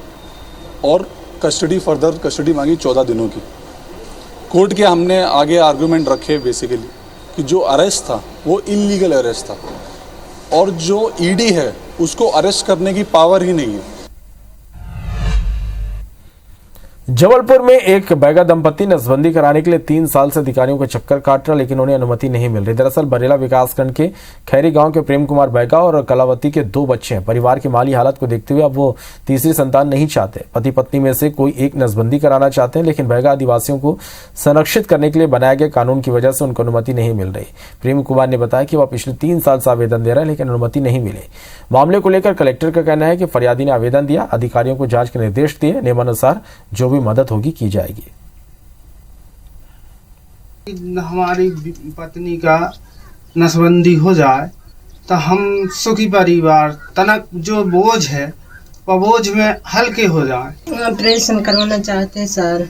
और फर्दर कस्टडी मांगी 14 दिनों की। कोर्ट के हमने आगे आर्गूमेंट रखे बेसिकली कि जो अरेस्ट था वो इलीगल अरेस्ट था और जो ईडी है उसको अरेस्ट करने की पावर ही नहीं है। जबलपुर में एक बैगा दंपति नसबंदी कराने के लिए 3 साल से अधिकारियों को चक्कर काट रहा, लेकिन उन्हें अनुमति नहीं मिल रही। दरअसल बरेला विकासखंड के खैरी गांव के प्रेम कुमार बैगा और कलावती के 2 बच्चे हैं। परिवार की माली हालत को देखते हुए अब वो तीसरी संतान नहीं चाहते। पति पत्नी में से कोई एक नसबंदी कराना चाहते हैं, लेकिन बैगा आदिवासियों को संरक्षित करने के लिए बनाए गए कानून की वजह से उनको अनुमति नहीं मिल रही। प्रेम कुमार ने बताया कि वह पिछले 3 साल से आवेदन दे रहे हैं, लेकिन अनुमति नहीं मिली। मामले को लेकर कलेक्टर का कहना है कि फरियादी ने आवेदन दिया, अधिकारियों को जांच के निर्देश दिए, नियमानुसार जो भी मदद होगी की जाएगी। हमारी पत्नी का नसबंदी हो जाए तो हम सुखी परिवार तनक जो बोझ है वह बोझ में हल्के हो जाए। ऑपरेशन करवाना चाहते हैं सर,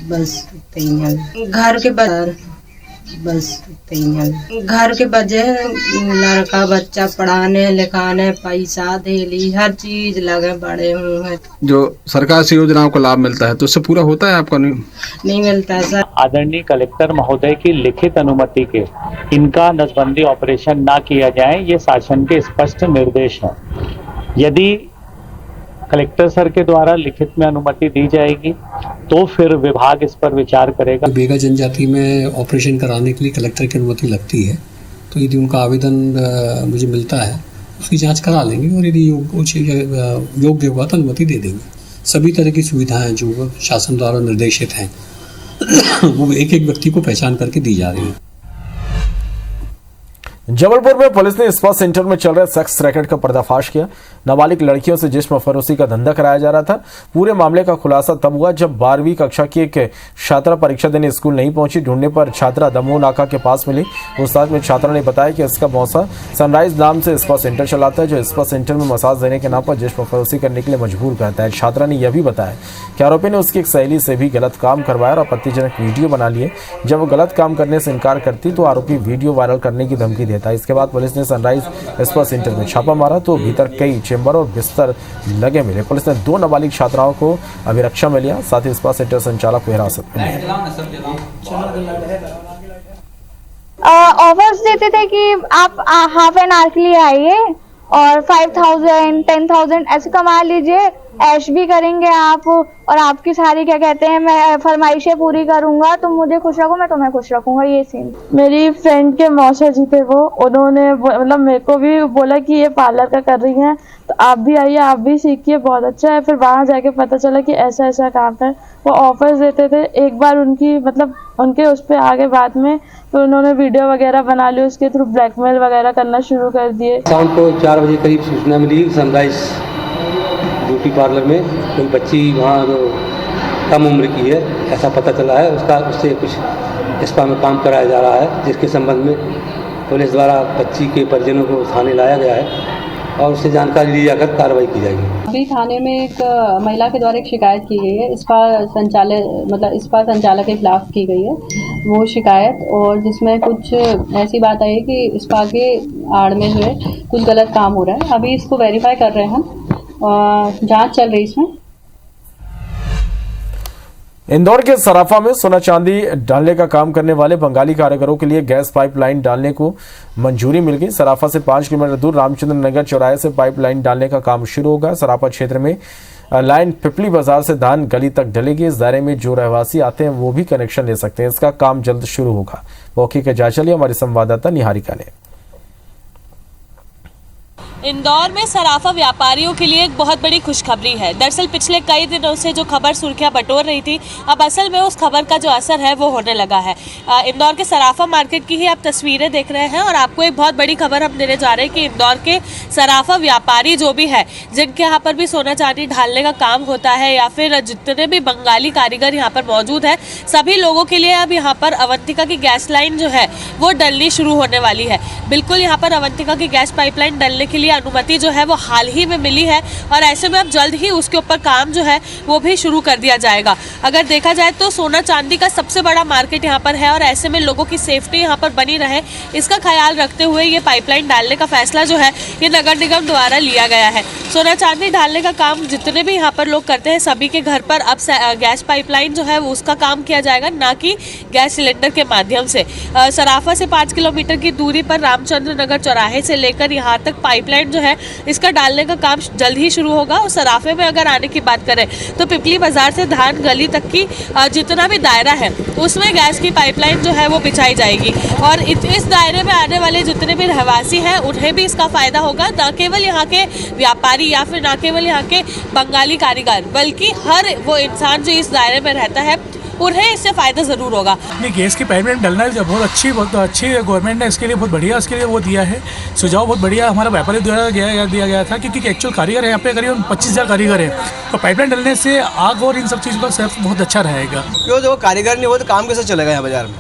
बस घर के बाहर बस घर के वजह लड़का बच्चा पढ़ाने लिखाने पैसा देली हर चीज लगे बड़े हुए। जो सरकार से योजनाओं का लाभ मिलता है तो उससे पूरा होता है आपका? नहीं मिलता है सर। आदरणीय कलेक्टर महोदय की लिखित अनुमति के इनका नसबंदी ऑपरेशन ना किया जाए, ये शासन के स्पष्ट निर्देश है। यदि कलेक्टर सर के द्वारा लिखित में अनुमति दी जाएगी तो फिर विभाग इस पर विचार करेगा। बेगा जनजाति में ऑपरेशन कराने के लिए कलेक्टर की अनुमति लगती है, तो यदि उनका आवेदन मुझे मिलता है उसकी जांच करा लेंगे और यदि योग्य होगा तो अनुमति दे देंगे। सभी तरह की सुविधाएं जो शासन द्वारा निर्देशित हैं वो एक एक व्यक्ति को पहचान करके दी जा रही है। जबलपुर में पुलिस ने स्पा सेंटर में चल रहे सेक्स रैकेट का पर्दाफाश किया। नाबालिग लड़कियों से जिस्म फरोशी का धंधा कराया जा रहा था। पूरे मामले का खुलासा तब हुआ जब 12वीं कक्षा की एक छात्रा परीक्षा देने स्कूल नहीं पहुंची। ढूंढने पर छात्रा दमोह नाका के पास मिली। पूछताछ में छात्रा ने बताया कि इसका मौसा सनराइज नाम से स्पा सेंटर चलाता है, जो स्पा सेंटर में मसाज देने के नाम पर जिस्म फरोशी करने के लिए मजबूर करता है। छात्रा ने यह भी बताया कि आरोपी ने उसकी एक सहेली से भी गलत काम करवाया और आपत्तिजनक वीडियो बना लिए। जब वो गलत काम करने से इनकार करती तो आरोपी वीडियो वायरल करने की धमकी देता है। इसके बाद पुलिस ने सनराइज स्पा सेंटर में छापा मारा तो भीतर कई चेंबर और बिस्तर लगे मिले। पुलिस ने 2 नाबालिग छात्राओं को अभिरक्षा में लिया, साथ ही स्पा सेंटर संचालक को हिरासत में लिया। ऑफर्स देते थे कि आप हाफ एन आवर के लिए आइए और 5000 10,000 ऐसे कमा लीजिए, ऐश भी करेंगे आप और आपकी सारी क्या कहते हैं मैं फरमाइशें पूरी करूंगा, तुम मुझे खुश रखो मैं तुम्हें खुश रखूंगा। ये सीन मेरी फ्रेंड के मौसा जी थे, वो उन्होंने मतलब मेरे को भी बोला कि ये पार्लर का कर रही हैं तो आप भी आइए, आप भी सीखिए, बहुत अच्छा है। फिर वहाँ जाके पता चला कि ऐसा ऐसा काम है। वो ऑफर्स देते थे। एक बार उनकी मतलब उनके उस पर आगे बाद में तो उन्होंने वीडियो वगैरह बना ली, उसके थ्रू ब्लैकमेल वगैरह करना शुरू कर दिए। शाम को 4 बजे करीब सूचना मिली सनराइज ब्यूटी पार्लर में कोई बच्ची वहाँ जो कम उम्र की है ऐसा पता चला है, उससे कुछ स्पा में काम कराया जा रहा है, जिसके संबंध में पुलिस द्वारा बच्ची के परिजनों को थाने लाया गया है और उससे जानकारी ली जाकर कार्रवाई की जाएगी। अभी थाने में एक महिला के द्वारा एक शिकायत की गई है, स्पा संचालक के खिलाफ की गई है वो शिकायत, और जिसमें कुछ ऐसी बात आई है कि स्पा के आड़ में जो है कुछ गलत काम हो रहा है। अभी इसको वेरीफाई कर रहे हैं हम, जांच चल रही है इसमें। इंदौर के सराफा में सोना चांदी डालने का काम करने वाले बंगाली कारीगरों के लिए गैस पाइपलाइन डालने को मंजूरी मिल गई। सराफा से 5 किलोमीटर दूर रामचंद्र नगर चौराहे से पाइपलाइन डालने का काम शुरू होगा। सराफा क्षेत्र में लाइन पिपली बाजार से धान गली तक डलेगी। इस दायरे में जो रहवासी आते हैं वो भी कनेक्शन ले सकते हैं। इसका काम जल्द शुरू होगा। मौके का जायजा लिया हमारी संवाददाता निहारिका ने। इंदौर में सराफा व्यापारियों के लिए एक बहुत बड़ी खुशखबरी है। दरअसल पिछले कई दिनों से जो खबर सुर्खियां बटोर रही थी, अब असल में उस खबर का जो असर है वो होने लगा है। इंदौर के सराफा मार्केट की ही आप तस्वीरें देख रहे हैं और आपको एक बहुत बड़ी खबर हम देने जा रहे हैं कि इंदौर के सराफा व्यापारी जो भी है, जिनके यहाँ पर भी सोना चांदी ढालने का काम होता है या फिर जितने भी बंगाली कारीगर यहाँ पर मौजूद है, सभी लोगों के लिए अब यहाँ पर अवंतिका की गैस लाइन जो है वो डलनी शुरू होने वाली है। बिल्कुल यहाँ पर अवंतिका की गैस पाइपलाइन डलने के लिए अनुमति जो है वो हाल ही में मिली है और ऐसे में अब जल्द ही उसके ऊपर काम जो है वो भी शुरू कर दिया जाएगा। अगर देखा जाए तो सोना चांदी का सबसे बड़ा मार्केट यहाँ पर है और ऐसे में लोगों की सेफ्टी यहाँ पर बनी रहे, इसका ख्याल रखते हुए ये पाइपलाइन डालने का फैसला जो है ये नगर निगम द्वारा लिया गया है। सोना चांदी डालने का काम जितने भी यहाँ पर लोग करते हैं, सभी के घर पर अब गैस पाइपलाइन जो है उसका काम किया जाएगा, ना कि गैस सिलेंडर के माध्यम से। सराफा से 5 किलोमीटर की दूरी पर रामचंद्र नगर चौराहे से लेकर यहाँ तक पाइपलाइन जो है इसका डालने का काम जल्द ही शुरू होगा। और सराफे में अगर आने की बात करें तो पिपली बाजार से धान गली तक की जितना भी दायरा है उसमें गैस की पाइपलाइन जो है वो बिछाई जाएगी और इस दायरे में आने वाले जितने भी रहवासी हैं उन्हें भी इसका फायदा होगा। न केवल यहाँ के व्यापारी या फिर न केवल यहाँ के बंगाली कारीगर, बल्कि हर वो इंसान जो इस दायरे में रहता है उन्हें इससे फायदा जरूर होगा। गैस की पाइपलाइन डलना बहुत अच्छी गवर्नमेंट ने इसके लिए बहुत बढ़िया इसके लिए वो दिया है, सुझाव बहुत बढ़िया हमारा व्यापारी द्वारा दिया गया था, क्योंकि एक्चुअल कारीगर है यहाँ पे करीब 25,000 कारीगर है, तो पाइपलाइन डलने से आग और इन सब चीज़ों का सर्फ बहुत अच्छा रहेगा। जो कारीगर नहीं वो तो काम कैसे चलेगा यहाँ बाजार में,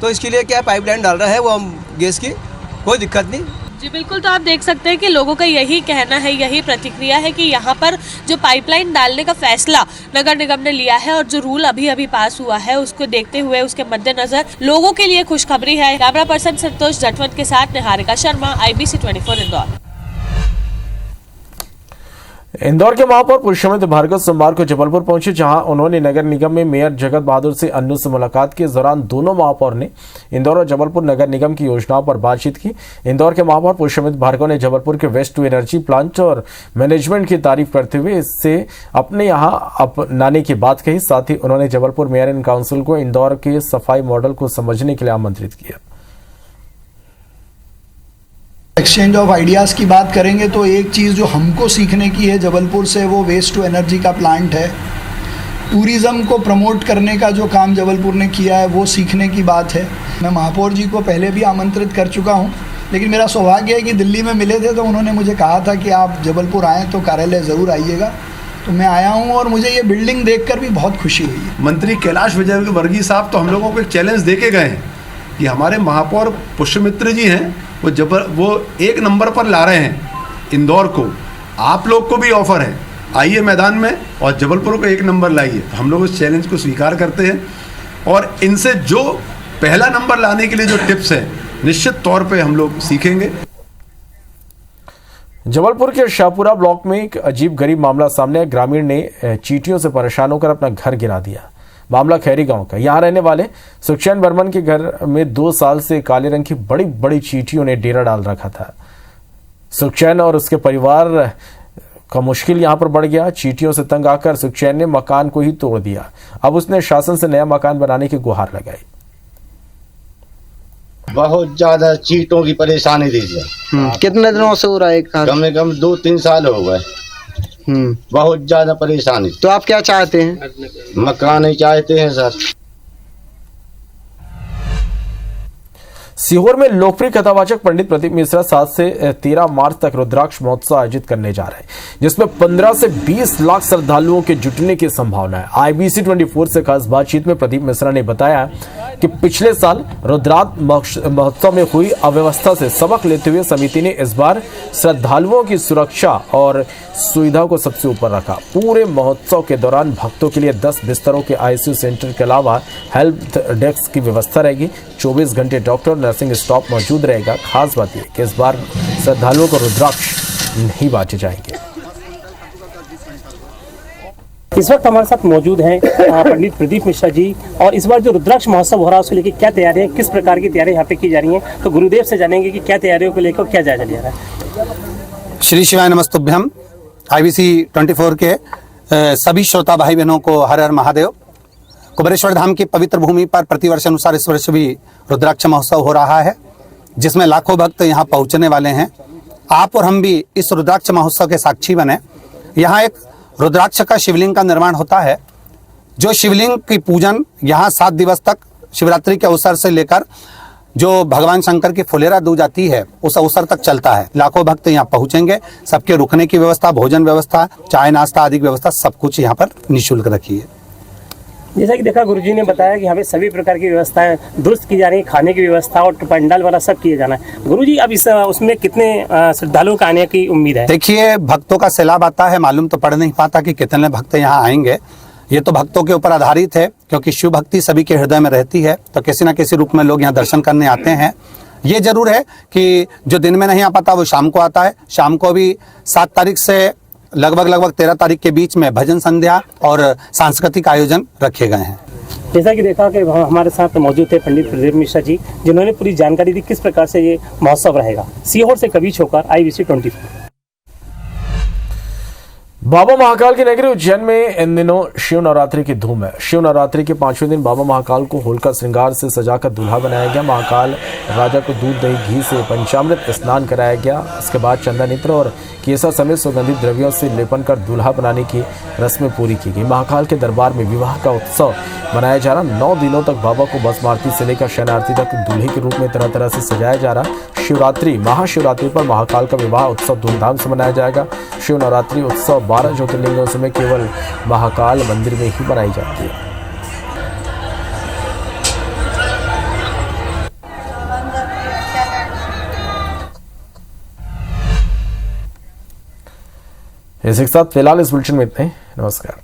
तो इसके लिए क्या पाइपलाइन डाल रहा है वो गैस की, कोई दिक्कत नहीं। जी बिल्कुल, तो आप देख सकते हैं कि लोगों का यही कहना है, यही प्रतिक्रिया है कि यहाँ पर जो पाइपलाइन डालने का फैसला नगर निगम ने लिया है और जो रूल अभी पास हुआ है उसको देखते हुए उसके मद्देनजर लोगों के लिए खुशखबरी है। कैमरा पर्सन संतोष जटवंत के साथ निहारिका शर्मा, IBC 24 इंदौर। इंदौर के महापौर पुष्यमित्र भार्गव सोमवार को जबलपुर पहुंचे, जहां उन्होंने नगर निगम में मेयर जगत बहादुर से अन्नू से मुलाकात की। इस दौरान दोनों महापौर ने इंदौर और जबलपुर नगर निगम की योजनाओं पर बातचीत की। इंदौर के महापौर पुष्यमित्र भार्गव ने जबलपुर के वेस्ट टू एनर्जी प्लांट और मैनेजमेंट की तारीफ करते हुए इससे अपने यहां अपनाने की बात कही। साथ ही उन्होंने जबलपुर मेयर इन काउंसिल को इंदौर के सफाई मॉडल को समझने के लिए आमंत्रित किया। एक्सचेंज ऑफ आइडियाज़ की बात करेंगे तो एक चीज़ जो हमको सीखने की है जबलपुर से वो वेस्ट टू एनर्जी का प्लांट है। टूरिज़्म को प्रमोट करने का जो काम जबलपुर ने किया है वो सीखने की बात है। मैं महापौर जी को पहले भी आमंत्रित कर चुका हूँ लेकिन मेरा सौभाग्य है कि दिल्ली में मिले थे तो उन्होंने मुझे कहा था कि आप जबलपुर आएँ तो कार्यालय ज़रूर आइएगा, तो मैं आया हूँ और मुझे ये बिल्डिंग देखकर भी बहुत खुशी हुई है। मंत्री कैलाश विजयवर्गीय साहब तो हम लोगों को एक चैलेंज दे के गए हैं कि हमारे महापौर पुष्यमित्र जी हैं वो 1 नंबर पर ला रहे हैं इंदौर को, आप लोग को भी ऑफर है, आइए मैदान में और जबलपुर को 1 नंबर लाइए। तो हम लोग इस चैलेंज को स्वीकार करते हैं और इनसे जो पहला नंबर लाने के लिए जो टिप्स हैं निश्चित तौर पे हम लोग सीखेंगे। जबलपुर के शाहपुरा ब्लॉक में एक अजीब गरीब मामला सामने आया। ग्रामीण ने चींटियों से परेशान होकर अपना घर गिरा दिया। मामला खैरी गांव का। यहां रहने वाले सुखचैन बर्मन के घर में 2 साल से काले रंग की बड़ी बड़ी चींटियों ने डेरा डाल रखा था। सुखचैन और उसके परिवार का मुश्किल यहां पर बढ़ गया। चींटियों से तंग आकर सुखचैन ने मकान को ही तोड़ दिया। अब उसने शासन से नया मकान बनाने की गुहार लगाई। बहुत ज्यादा चींटों की परेशानी दीजिए। कितने दिनों से हो रहा है? कम से कम 2-3 साल हो गए। बहुत ज्यादा परेशानी। तो आप क्या चाहते हैं? मकान ही चाहते हैं सर। सीहोर में लोकप्रिय कथावाचक पंडित प्रदीप मिश्रा 7 से 13 मार्च तक रुद्राक्ष महोत्सव आयोजित करने जा रहे हैं, जिसमें 15 से 20 लाख श्रद्धालुओं के जुटने की संभावना है। IBC 24 से खास बातचीत में प्रदीप मिश्रा ने बताया कि पिछले साल रुद्राक्ष महोत्सव में हुई अव्यवस्था से सबक लेते हुए समिति ने इस बार श्रद्धालुओं की सुरक्षा और सुविधा को सबसे ऊपर रखा। पूरे महोत्सव के दौरान भक्तों के लिए 10 बिस्तरों के ICU सेंटर के अलावा हेल्प डेस्क की व्यवस्था रहेगी। 24 घंटे डॉक्टर नर्सिंग स्टाफ मौजूद रहेगा। खास बात यह कि इस बार श्रद्धालुओं को रुद्राक्ष नहीं बांटे जाएंगे। इस वक्त हमारे साथ मौजूद हैं पंडित प्रदीप मिश्रा जी, और इस बार जो रुद्राक्ष महोत्सव हो रहा है उसको लेकर क्या तैयारियां, किस प्रकार की तैयारियां यहाँ पे की जा रही हैं, तो गुरुदेव से जानेंगे कि क्या तैयारियों को लेकर क्या जायजा लिया रहा है। श्री शिवाय नमस्तुभ्यम। IBC 24 के सभी श्रोता भाई बहनों को हर हर महादेव। कुबेरेश्वर धाम की पवित्र भूमि पर प्रतिवर्ष अनुसार इस वर्ष भी रुद्राक्ष महोत्सव हो रहा है, जिसमें लाखों भक्त यहाँ पहुँचने वाले हैं। आप और हम भी इस रुद्राक्ष महोत्सव के साक्षी बने। यहाँ एक रुद्राक्ष का शिवलिंग का निर्माण होता है, जो शिवलिंग की पूजन यहाँ 7 दिवस तक शिवरात्रि के अवसर से लेकर जो भगवान शंकर की फुलेरा दूज जाती है उस अवसर तक चलता है। लाखों भक्त यहाँ पहुँचेंगे। सबके रुकने की व्यवस्था, भोजन व्यवस्था, चाय नाश्ता आदि व्यवस्था सब कुछ यहाँ पर निःशुल्क रखी है। जैसा कि देखा गुरुजी ने बताया कि हमें सभी प्रकार की व्यवस्थाएं दुरुस्त की जा रही है, खाने की व्यवस्था और पंडाल वाला सब किया जाना है। गुरुजी अब इस उसमें कितने श्रद्धालुओं का आने की उम्मीद है? देखिए, भक्तों का सैलाब आता है, मालूम तो पड़ नहीं पाता कि कितने भक्त यहाँ आएंगे। ये तो भक्तों के ऊपर आधारित है, क्योंकि शिव भक्ति सभी के हृदय में रहती है, तो किसी न किसी रूप में लोग यहाँ दर्शन करने आते हैं। ये जरूर है कि जो दिन में नहीं आ पाता वो शाम को आता है। शाम को भी 7 तारीख से लगभग 13 तारीख के बीच में भजन संध्या और सांस्कृतिक आयोजन रखे गए हैं। जैसा कि देखा कि हमारे साथ मौजूद थे पंडित प्रदीप मिश्रा जी, जिन्होंने पूरी जानकारी दी किस प्रकार से ये महोत्सव रहेगा। सीहोर से कवि छोकर, IBC 24। बाबा महाकाल की नगरी उज्जैन में इन दिनों शिव नवरात्रि की धूम है। शिव नवरात्रि के 5वें दिन बाबा महाकाल को होलिका श्रृंगार से सजाकर दूल्हा बनाया गया। महाकाल राजा को दूध दही घी से पंचामृत स्नान कराया गया। इसके बाद चंदन इत्र और केसर समेत सुगंधित द्रव्यों से लेपन कर दूल्हा बनाने की रस्में पूरी की गई। महाकाल के दरबार में विवाह का उत्सव मनाया जा रहा। 9 दिनों तक बाबा को भस्म आरती से लेकर शयन आरती तक दूल्हे के रूप में तरह तरह से सजाया जा रहा। शिवरात्रि महाशिवरात्रि पर महाकाल का विवाह उत्सव धूमधाम से मनाया जाएगा। शिव नवरात्रि उत्सव 12 ज्योतिर्लिंगों से में केवल महाकाल मंदिर में ही मनाई जाती है। इसी के साथ फिलहाल इस बुलेटिन में इतना ही। नमस्कार।